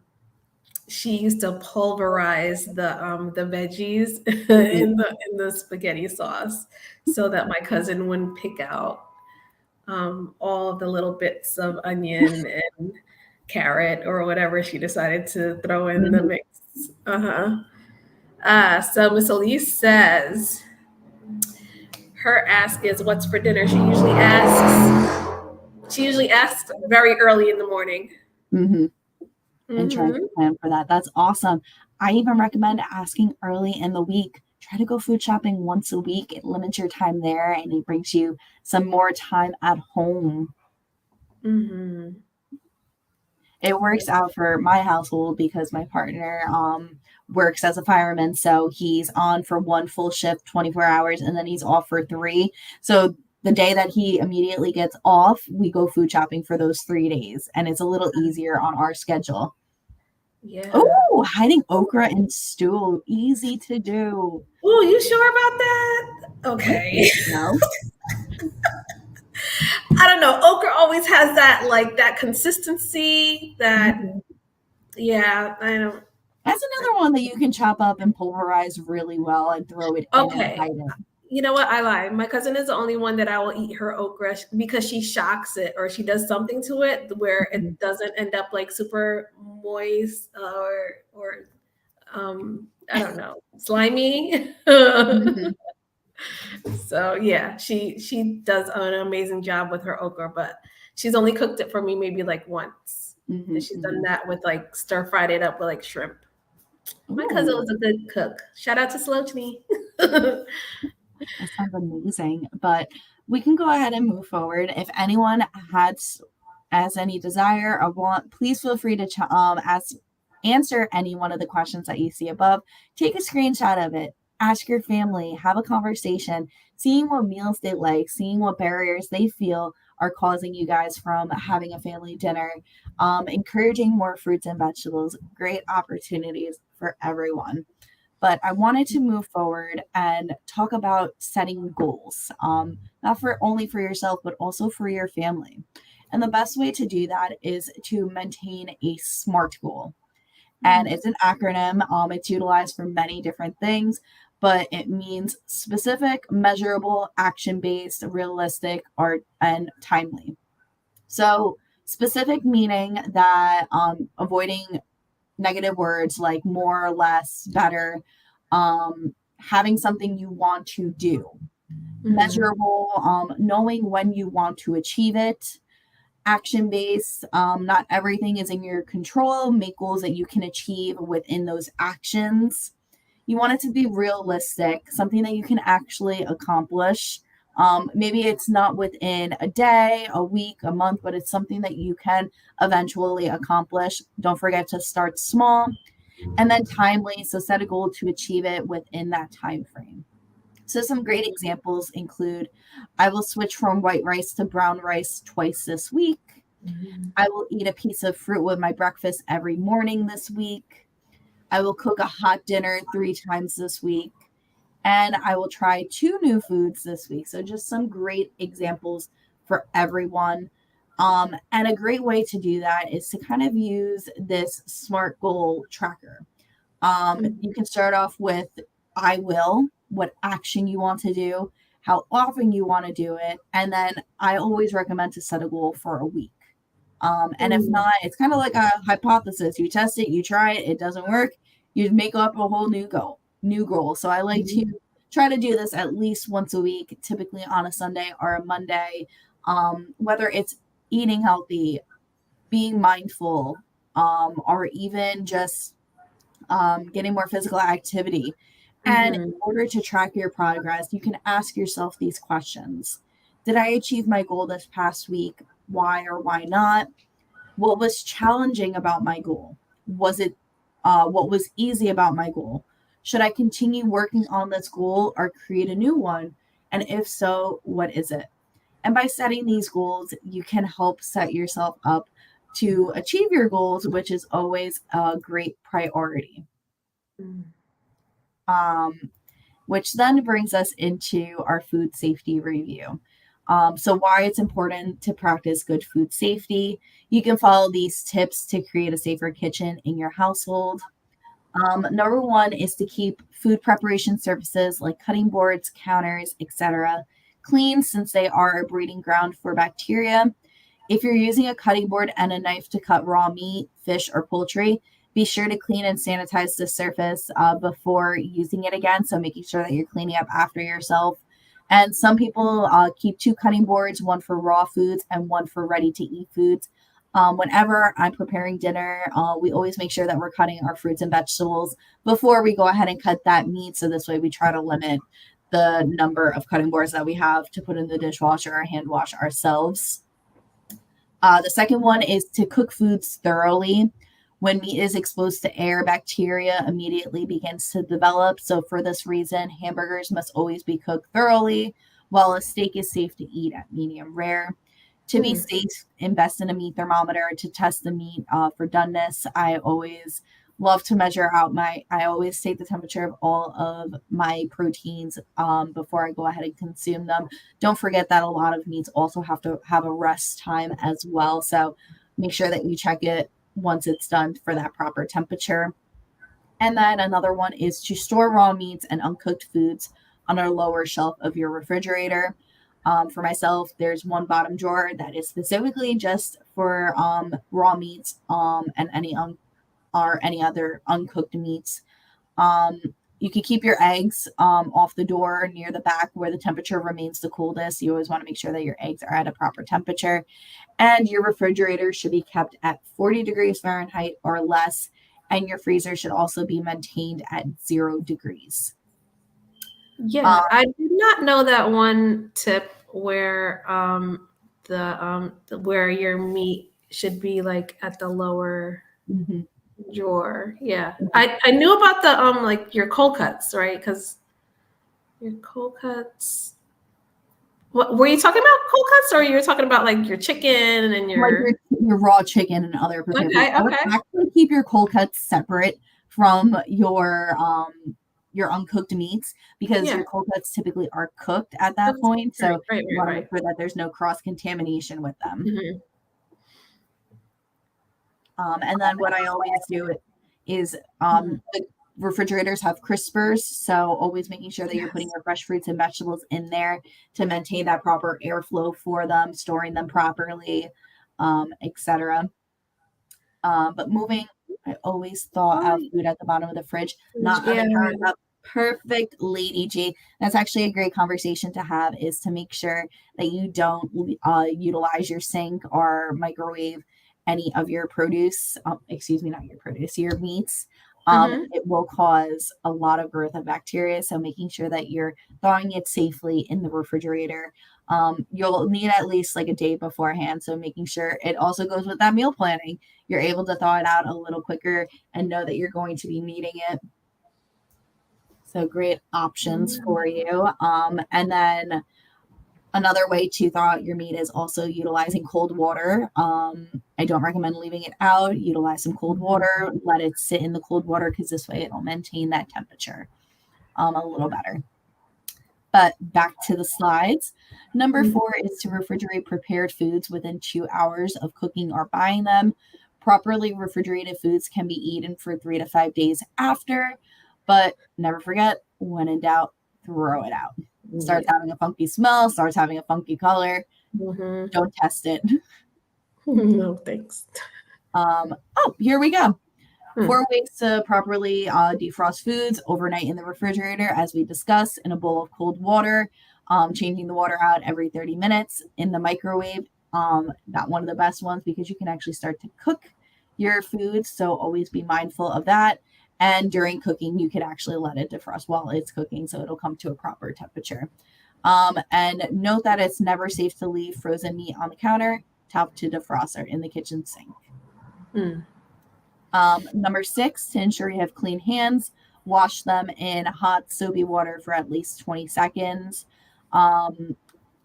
she used to pulverize the veggies Mhm. in the spaghetti sauce so that my cousin wouldn't pick out all of the little bits of onion and carrot or whatever she decided to throw in the Mhm. mix. Uh-huh. So Miss Elise says her ask is what's for dinner. She usually asks very early in the morning. Mhm. And trying to Hmm. plan for that. That's awesome. I even recommend asking early in the week. Try to go food shopping once a week. It limits your time there and it brings you some more time at home. Hmm. It works out for my household because my partner works as a fireman. So he's on for one full shift, 24 hours, and then he's off for three. So the day that he immediately gets off, we go food shopping for those 3 days. And it's a little easier on our schedule. Yeah. Oh, hiding okra in stew. Easy to do. Oh, you sure about that? I Okay. think so. I don't know. Okra always has that consistency that Mhm. yeah, I don't That's another one that you can chop up and pulverize really well and throw it in and okay. hide it. You know what? I lie. My cousin is the only one that I will eat her okra because she shocks it or she does something to it where Mhm. it doesn't end up like super moist or I don't know, slimy. Mhm. So yeah, she does an amazing job with her okra, but she's only cooked it for me maybe like once. And Mhm. she's done Mhm. that with like stir fried it up with like shrimp. My cousin Ooh, was a good cook. Shout out to Slochny. that sounds amazing. But we can go ahead and move forward. If anyone has any desire or want, please feel free to answer any one of the questions that you see above. Take a screenshot of it. Ask your family. Have a conversation. Seeing what meals they like. Seeing what barriers they feel are causing you guys from having a family dinner. Encouraging more fruits and vegetables. Great opportunities for everyone. But I wanted to move forward and talk about setting goals, not for only for yourself, but also for your family. And the best way to do that is to maintain a SMART goal. And it's an acronym. It's utilized for many different things, but it means specific, measurable, action based, realistic, art, and timely. So, specific meaning that avoiding negative words like more, less, better, having something you want to do, Mhm. measurable, knowing when you want to achieve it, action based, not everything is in your control, make goals that you can achieve within those actions. You want it to be realistic, something that you can actually accomplish. Maybe it's not within a day, a week, a month, but it's something that you can eventually accomplish. Don't forget to start small and then timely, so set a goal to achieve it within that time frame. So some great examples include I will switch from white rice to brown rice twice this week. I will eat a piece of fruit with my breakfast every morning this week. I will cook a hot dinner 3 times this week. And I will try 2 new foods this week. So just some great examples for everyone. And a great way to do that is to kind of use this SMART goal tracker. Mhm. You can start off with I will, what action you want to do, how often you want to do it, and then I always recommend to set a goal for a week. And if Mhm. not, it's kind of like a hypothesis. You test it, you try it, it doesn't work, you make up a whole new goal. So I like to Mhm. try to do this at least once a week, typically on a Sunday or a Monday. Whether it's eating healthy, being mindful, or even just getting more physical activity. And in Mhm. order to track your progress, you can ask yourself these questions. Did I achieve my goal this past week? Why or why not? What was challenging about my goal? Was it what was easy about my goal? Should I continue working on this goal or create a new one? And if so, what is it? And by setting these goals, you can help set yourself up to achieve your goals, which is always a great priority. Mhm. Um, which then brings us into our food safety review. So, why it's important to practice good food safety. You can follow these tips to create a safer kitchen in your household. Number one is to keep food preparation surfaces like cutting boards, counters, etc., clean since they are a breeding ground for bacteria. If you're using a cutting board and a knife to cut raw meat, fish, or poultry, be sure to clean and sanitize the surface before using it again. So, making sure that you're cleaning up after yourself. And some people keep 2 cutting boards, one for raw foods and one for ready to eat foods. Whenever I'm preparing dinner, we always make sure that we're cutting our fruits and vegetables before we go ahead and cut that meat. So, this way we try to limit the number of cutting boards that we have to put in the dishwasher or hand wash ourselves. The second one is to cook foods thoroughly. When meat is exposed to air, bacteria immediately begins to develop. So, for this reason, hamburgers must always be cooked thoroughly, while a steak is safe to eat at medium rare. To be Mhm. safe, invest in a meat thermometer to test the meat for doneness. I always love to measure out I always take the temperature of all of my proteins before I go ahead and consume them. Don't forget that a lot of meats also have to have a rest time as well. So make sure that you check it once it's done for that proper temperature. And then another one is to store raw meats and uncooked foods on a lower shelf of your refrigerator. For myself, there's one bottom drawer that is specifically just for raw meats and any other uncooked meats. Um, you can keep your eggs off the door near the back where the temperature remains the coldest. You always want to make sure that your eggs are at a proper temperature. And your refrigerator should be kept at 40 degrees Fahrenheit or less. And your freezer should also be maintained at 0 degrees. Yeah, I did not know that one tip where where your meat should be like at the lower Mhm. drawer. Yeah. I knew about the like your cold cuts, right? Because your cold cuts. What were you talking about cold cuts, or you were talking about like your chicken and Like your your raw chicken and other prepared foods. okay, I would okay. actually keep your cold cuts separate from your uncooked meats because Yeah. your cold cuts typically are cooked at that That's point. right, So right, you right, want to make right. sure that there's no cross contamination with them. Mhm. And then what I always do is Mhm. the refrigerators have crispers, so always making sure that you're putting Yes. your fresh fruits and vegetables in there to maintain that proper airflow for them, storing them properly, etc. But moving, I always thaw Oh, out food at the bottom of the fridge, not on the yeah. countertop. Perfect, Lady G. That's actually a great conversation to have is to make sure that you don't utilize your sink or microwave any of your produce. Excuse me, not your produce, your meats. Mhm. It will cause a lot of growth of bacteria. So making sure that you're thawing it safely in the refrigerator. You'll need at least like a day beforehand. So making sure it also goes with that meal planning. You're able to thaw it out a little quicker and know that you're going to be needing it. So great options for you. And then another way to thaw out your meat is also utilizing cold water. I don't recommend leaving it out. Utilize some cold water. Let it sit in the cold water because this way it'll maintain that temperature a little better. But back to the slides. Number Mhm. 4 is to refrigerate prepared foods within 2 hours of cooking or buying them. Properly refrigerated foods can be eaten for 3 to 5 days after, but never forget, when in doubt, throw it out. Starts Yeah. having a funky smell, starts having a funky color, Mhm. don't test it. No, thanks. Here we go. Hmm. 4 ways to properly defrost foods overnight in the refrigerator, as we discussed, in a bowl of cold water, changing the water out every 30 minutes in the microwave. Not one of the best ones because you can actually start to cook your foods. So always be mindful of that. And during cooking, you could actually let it defrost while it's cooking so it'll come to a proper temperature. And note that it's never safe to leave frozen meat on the counter, top to defroster in the kitchen sink. Hmm. Number 6, to ensure you have clean hands, wash them in hot soapy water for at least 20 seconds. Um,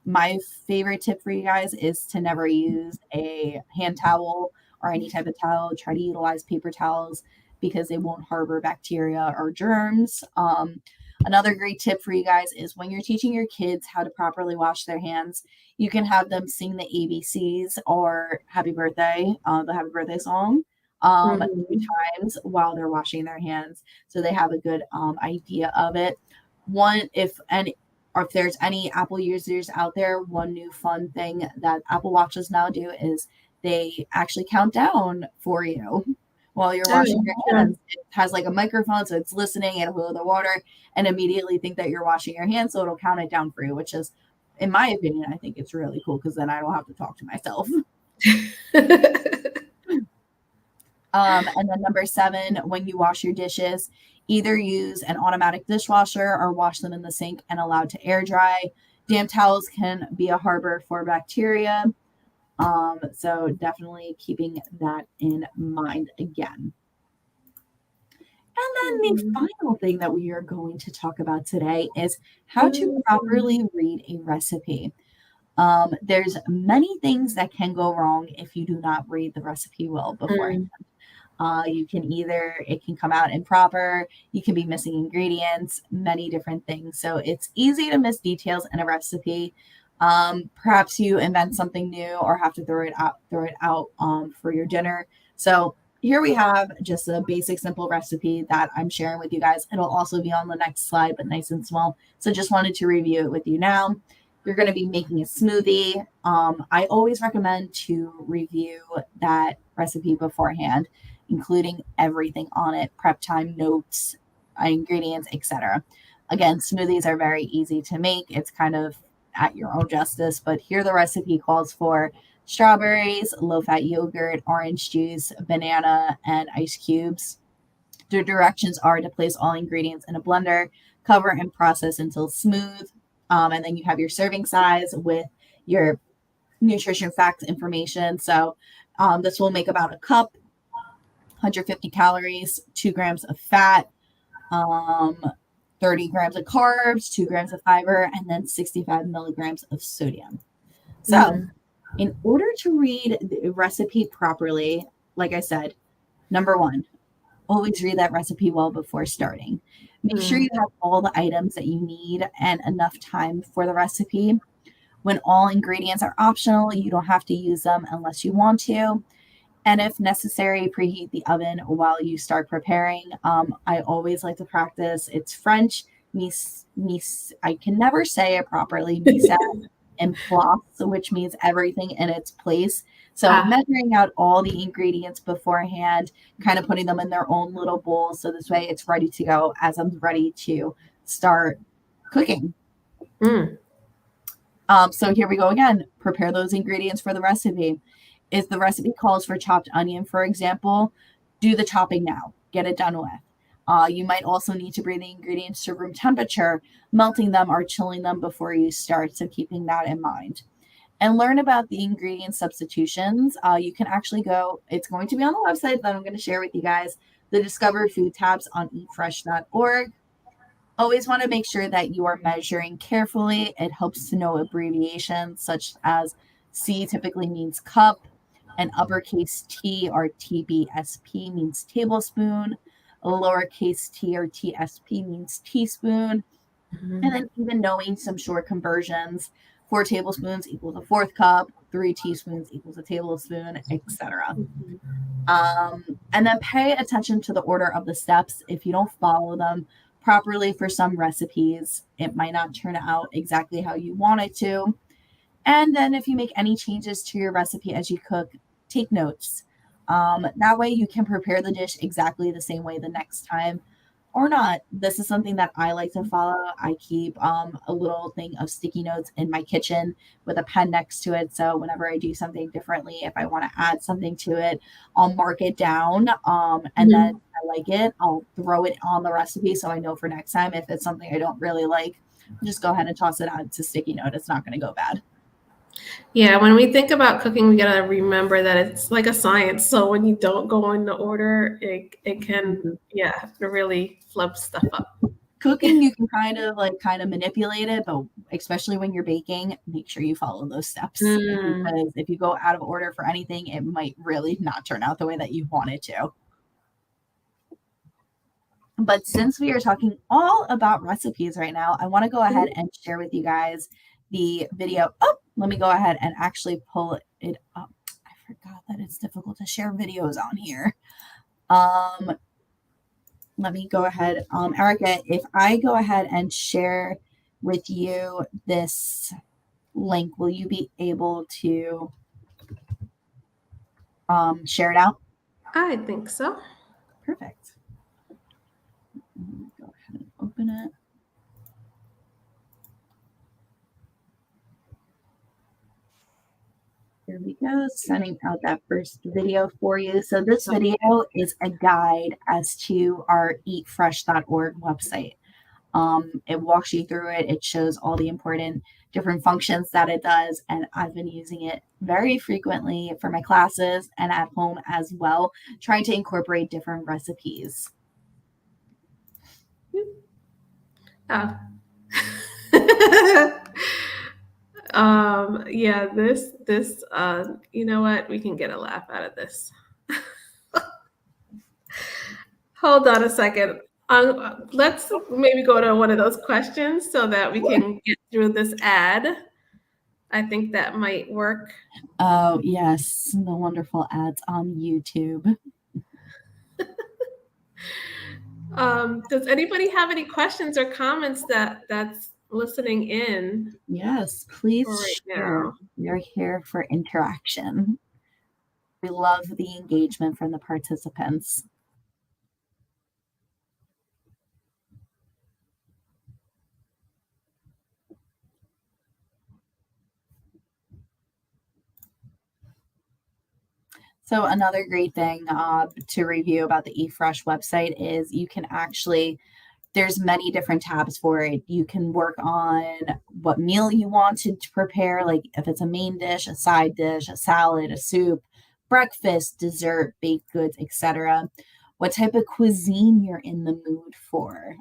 my favorite tip for you guys is to never use a hand towel or any type of towel. Try to utilize paper towels because they won't harbor bacteria or germs. Another great tip for you guys is when you're teaching your kids how to properly wash their hands, you can have them sing the ABCs or happy birthday, the happy birthday song, two Mhm. times while they're washing their hands. So they have a good idea of it. One, if there's any Apple users out there, one new fun thing that Apple Watches now do is they actually count down for you while you're Oh, washing your yeah. hands. It has like a microphone, so it's listening, it'll hold the water and immediately think that you're washing your hands, so it'll count it down for you, which is, in my opinion, I think it's really cool because then I don't have to talk to myself. And then number 7, when you wash your dishes, either use an automatic dishwasher or wash them in the sink and allow to air dry. Damp towels can be a harbor for bacteria. So definitely keeping that in mind again. And then the Mhm. final thing that we are going to talk about today is how to Mhm. properly read a recipe. There's many things that can go wrong if you do not read the recipe well beforehand. Mm. It can come out improper, you can be missing ingredients, many different things. So it's easy to miss details in a recipe. Perhaps you invent something new or have to throw it out for your dinner. So here we have just a basic, simple recipe that I'm sharing with you guys. It'll also be on the next slide, but nice and small. So just wanted to review it with you now. You're going to be making a smoothie. I always recommend to review that recipe beforehand, including everything on it, prep time, notes, ingredients, etc. Again, smoothies are very easy to make. It's kind of at your own justice, but here the recipe calls for strawberries, low fat yogurt, orange juice, banana, and ice cubes. The directions are to place all ingredients in a blender, cover and process until smooth. And then you have your serving size with your nutrition facts information. So this will make about a cup, 150 calories, 2 grams of fat, um, 30 grams of carbs, 2 grams of fiber, and then 65 milligrams of sodium. So, in order to read the recipe properly, like I said, number one, always read that recipe well before starting. Make sure you have all the items that you need and enough time for the recipe. When all ingredients are optional, you don't have to use them unless you want to. And if necessary, preheat the oven while you start preparing. I always like to practice. It's French, I can never say it properly, mise en place, which means everything in its place. So measuring out all the ingredients beforehand, kind of putting them in their own little bowls. So this way it's ready to go as I'm ready to start cooking. So here we go again. Prepare those ingredients for the recipe. If the recipe calls for chopped onion, for example, do the chopping now. Get it done with. You might also need to bring the ingredients to room temperature, melting them or chilling them before you start. So keeping that in mind. And learn about the ingredient substitutions. You can actually go, it's going to be on the website that I'm going to share with you guys, the Discover Food tabs on eatfresh.org. Always want to make sure that you are measuring carefully. It helps to know abbreviations such as C typically means cup, and uppercase T or TBSP means tablespoon, a lowercase t or TSP means teaspoon, and then even knowing some short conversions. 4 tablespoons equals a fourth cup, 3 teaspoons equals a tablespoon, etc. And then pay attention to the order of the steps. If you don't follow them properly for some recipes, it might not turn out exactly how you want it to. And then if you make any changes to your recipe as you cook, take notes. That way you can prepare the dish exactly the same way the next time or not. This is something that I like to follow. I keep a little thing of sticky notes in my kitchen with a pen next to it. So whenever I do something differently, if I want to add something to it, I'll mark it down. And then if I like it, I'll throw it on the recipe so I know for next time. If it's something I don't really like, just go ahead and toss it out. It's a sticky note. It's not going to go bad. Yeah, when we think about cooking, we gotta remember that it's like a science. So when you don't go in the order, it can really flub stuff up. Cooking, you can kind of manipulate it, but especially when you're baking, make sure you follow those steps because if you go out of order for anything, it might really not turn out the way that you want it to. But since we are talking all about recipes right now, I want to go ahead and share with you guys the video. Oh, let me go ahead and actually pull it up. I forgot that it's difficult to share videos on here. Let me go ahead. Erica, if I go ahead and share with you this link, will you be able to share it out? I think so. Perfect. Go ahead and open it. Here we go, sending out that first video for you. So this video is a guide as to our eatfresh.org website. It walks you through it. It shows all the important different functions that it does. And I've been using it very frequently for my classes and at home as well, trying to incorporate different recipes. Oh. This you know what? We can get a laugh out of this. Hold on a second. Let's maybe go to one of those questions so that we can get through this ad. I think that might work. Oh, yes. The wonderful ads on YouTube. Does anybody have any questions or comments that's listening in Yes, for please right share. now? We're here for interaction. We love the engagement from the participants. So another great thing to review about the eFresh website is you can actually, there's many different tabs for it. You can work on what meal you want to prepare, like if it's a main dish, a side dish, a salad, a soup, breakfast, dessert, baked goods, etc. What type of cuisine you're in the mood for.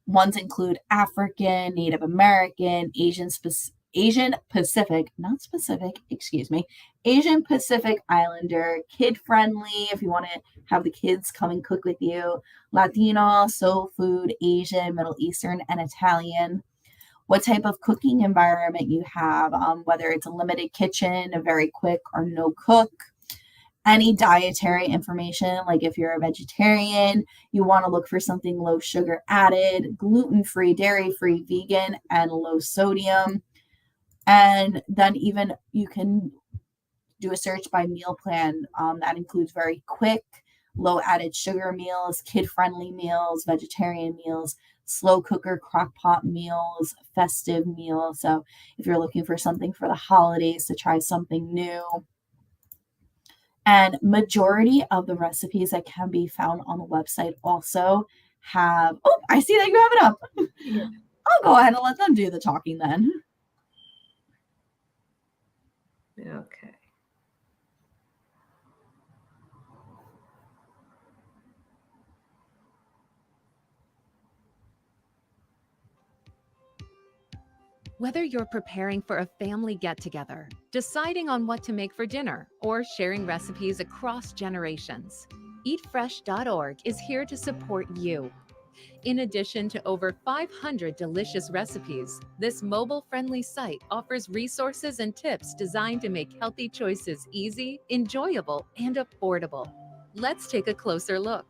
Ones include African, Native American, Asian Pacific, not specific, excuse me, Asian Pacific Islander, kid friendly if you want to have the kids come and cook with you, Latino, soul food, Asian, Middle Eastern, and Italian. What type of cooking environment you have, whether it's a limited kitchen, a very quick or no cook, any dietary information, like if you're a vegetarian, you want to look for something low sugar added, gluten free, dairy free, vegan, and low sodium. And then even you can do a search by meal plan that includes very quick, low added sugar meals, kid friendly meals, vegetarian meals, slow cooker crock pot meals, festive meals. So if you're looking for something for the holidays to try something new, and majority of the recipes that can be found on the website also have, oh, I see that you have it up. Yeah. I'll go ahead and let them do the talking then. Okay. Whether you're preparing for a family get-together, deciding on what to make for dinner, or sharing recipes across generations, eatfresh.org is here to support you. In addition to over 500 delicious recipes, this mobile-friendly site offers resources and tips designed to make healthy choices easy, enjoyable, and affordable. Let's take a closer look.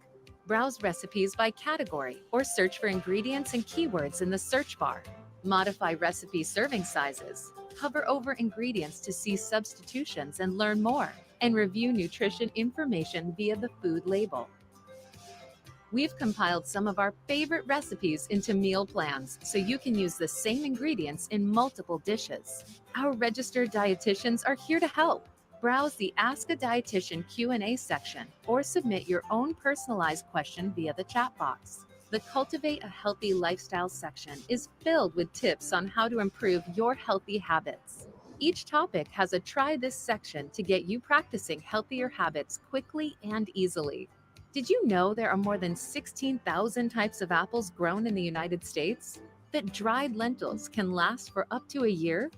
Browse recipes by category or search for ingredients and keywords in the search bar. Modify recipe serving sizes. Hover over ingredients to see substitutions and learn more. And review nutrition information via the food label. We've compiled some of our favorite recipes into meal plans so you can use the same ingredients in multiple dishes. Our registered dietitians are here to help. Browse the Ask a Dietitian Q&A section or submit your own personalized question via the chat box. The Cultivate a Healthy Lifestyle section is filled with tips on how to improve your healthy habits. Each topic has a try this section to get you practicing healthier habits quickly and easily. Did you know there are more than 16,000 types of apples grown in the United States? That dried lentils can last for up to a year?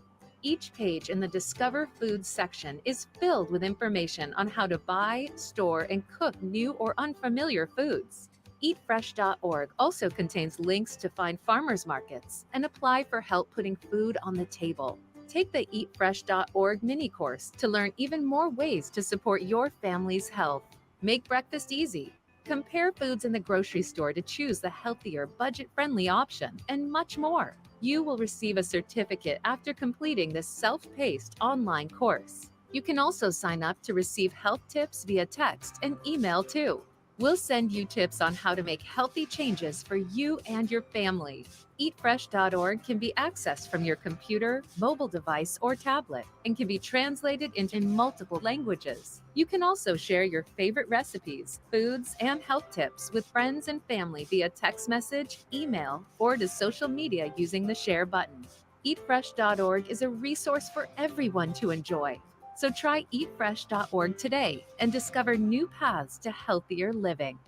Each page in the Discover Foods section is filled with information on how to buy, store, and cook new or unfamiliar foods. EatFresh.org also contains links to find farmers markets and apply for help putting food on the table. Take the EatFresh.org mini course to learn even more ways to support your family's health. Make breakfast easy. Compare foods in the grocery store to choose the healthier, budget-friendly option, and much more. You will receive a certificate after completing this self-paced online course. You can also sign up to receive health tips via text and email too. We'll send you tips on how to make healthy changes for you and your family. EatFresh.org can be accessed from your computer, mobile device, or tablet, and can be translated into multiple languages. You can also share your favorite recipes, foods, and health tips with friends and family via text message, email, or to social media using the share button. EatFresh.org is a resource for everyone to enjoy. So try eatfresh.org today and discover new paths to healthier living.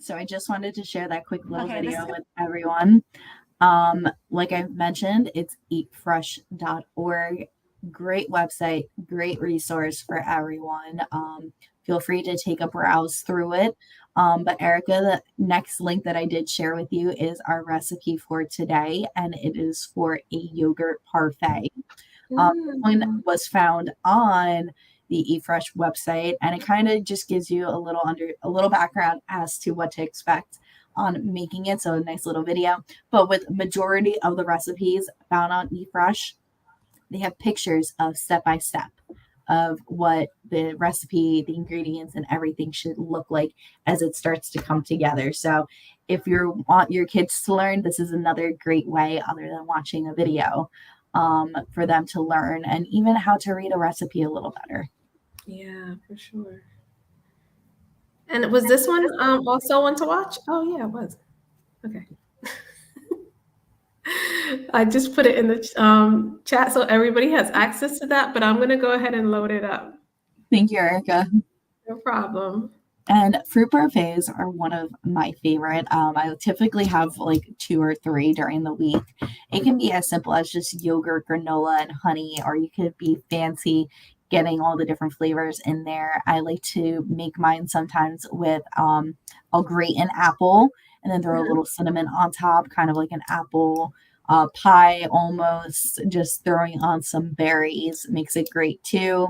So I just wanted to share that quick little video with everyone. Like I mentioned, it's eatfresh.org. Great website, great resource for everyone. Feel free to take a browse through it. But Erica, the next link that I did share with you is our recipe for today, and it is for a yogurt parfait. One was found on the eFresh website, and it kind of just gives you a little background as to what to expect on making it. So a nice little video. But with majority of the recipes found on eFresh, they have pictures of step by step of what the recipe, the ingredients, and everything should look like as it starts to come together. So if you want your kids to learn, this is another great way other than watching a video for them to learn and even how to read a recipe a little better. Yeah, for sure. And was this one also one to watch? Oh yeah, it was. Okay. I just put it in the chat so everybody has access to that, but I'm going to go ahead and load it up. Thank you, Erica. No problem. And fruit parfaits are one of my favorite. I typically have like 2 or 3 during the week. It can be as simple as just yogurt, granola, and honey, or you could be fancy getting all the different flavors in there. I like to make mine sometimes with, I'll grate an apple and then throw a little cinnamon on top, kind of like an apple pie almost, just throwing on some berries makes it great too.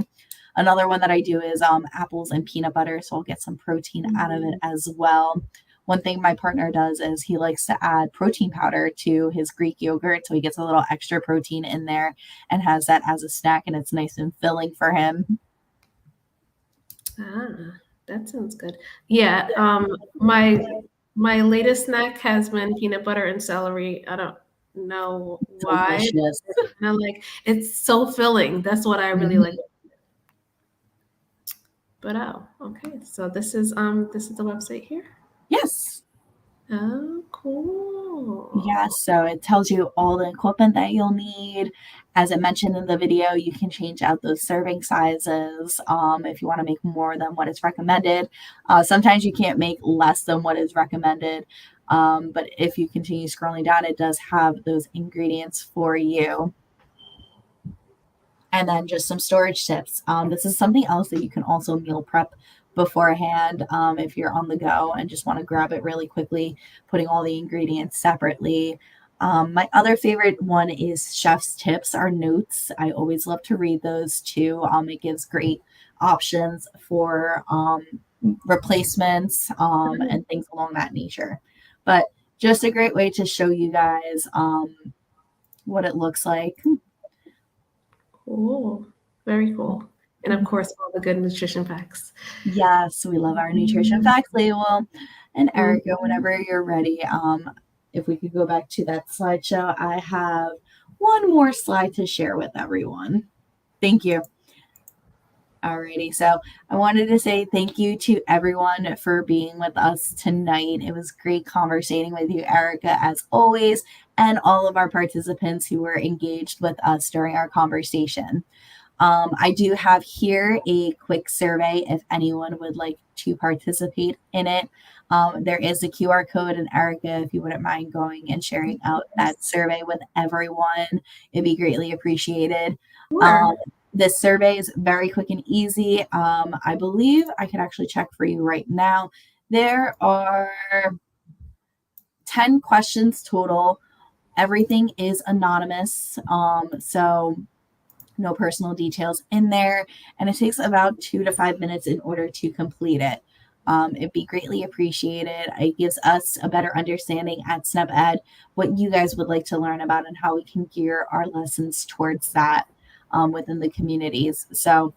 Another one that I do is apples and peanut butter, so I'll get some protein out of it as well. One thing my partner does is he likes to add protein powder to his Greek yogurt, so he gets a little extra protein in there and has that as a snack, and it's nice and filling for him. That sounds good. Yeah, my latest snack has been peanut butter and celery. I don't know why. It's so filling. That's what I really like. But okay. So this is the website here? Yes. Oh, cool. Yeah, so it tells you all the equipment that you'll need. As I mentioned in the video, you can change out those serving sizes if you want to make more than what is recommended. Sometimes you can't make less than what is recommended, but if you continue scrolling down, it does have those ingredients for you. And then just some storage tips. This is something else that you can also meal prep beforehand if you're on the go and just want to grab it really quickly, putting all the ingredients separately. My other favorite one is Chef's Tips, our notes. I always love to read those too. It gives great options for replacements and things along that nature. But just a great way to show you guys what it looks like. Cool. Very cool. And of course, all the good nutrition facts. Yes, we love our nutrition facts label. And Erica, whenever you're ready, if we could go back to that slideshow, I have one more slide to share with everyone. Thank you. Alrighty, so I wanted to say thank you to everyone for being with us tonight. It was great conversating with you, Erica, as always, and all of our participants who were engaged with us during our conversation. I do have here a quick survey if anyone would like to participate in it. There is a QR code, and Erica, if you wouldn't mind going and sharing out that survey with everyone, it'd be greatly appreciated. Sure. This survey is very quick and easy. I believe I could actually check for you right now. There are 10 questions total. Everything is anonymous, so no personal details in there, and it takes about 2 to 5 minutes in order to complete it. It'd be greatly appreciated. It gives us a better understanding at SNEP-Ed what you guys would like to learn about and how we can gear our lessons towards that within the communities. So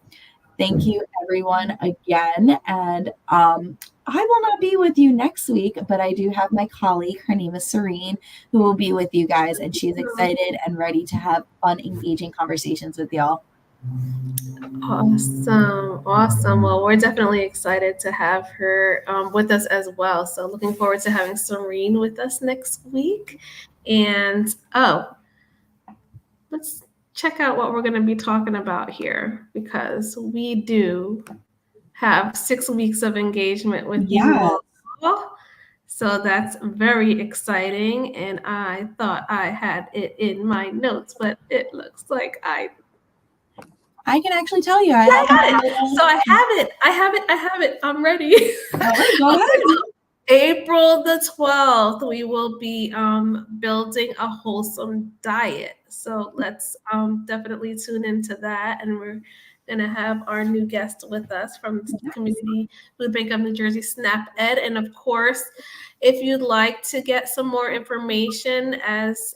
thank you everyone again. And I will not be with you next week, but I do have my colleague, her name is Serene, who will be with you guys, and she's excited and ready to have fun, engaging conversations with y'all. Awesome. Well, we're definitely excited to have her with us as well. So looking forward to having Serene with us next week. And let's check out what we're going to be talking about here, because we do have 6 weeks of engagement with you all. So that's very exciting. And I thought I had it in my notes, but it looks like I can actually tell you. I got it. So I have it. I'm ready. Go ahead. April the 12th, we will be building a wholesome diet. So let's definitely tune into that. And we're going to have our new guest with us from the Community Food Bank of New Jersey, SNAP Ed. And of course, if you'd like to get some more information as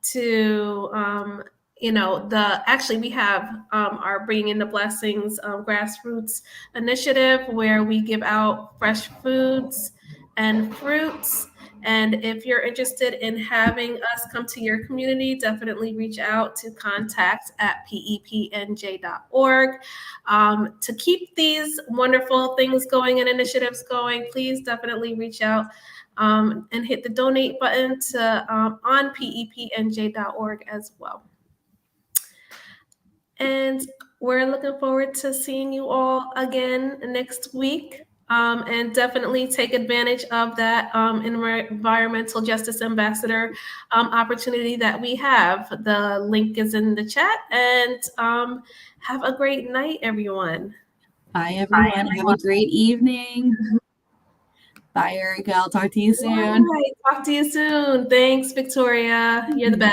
to we have our Bringing in the Blessings grassroots initiative where we give out fresh foods and fruits. And if you're interested in having us come to your community, definitely reach out to contact@pepnj.org. To keep these wonderful things going and initiatives going, please definitely reach out and hit the donate button on pepnj.org as well. And we're looking forward to seeing you all again next week. And definitely take advantage of that environmental justice ambassador opportunity that we have. The link is in the chat. And have a great night, everyone. Bye, everyone. Have a great evening. Bye, Erica. I'll talk to you soon. All right. Talk to you soon. Thanks, Victoria. You're the best.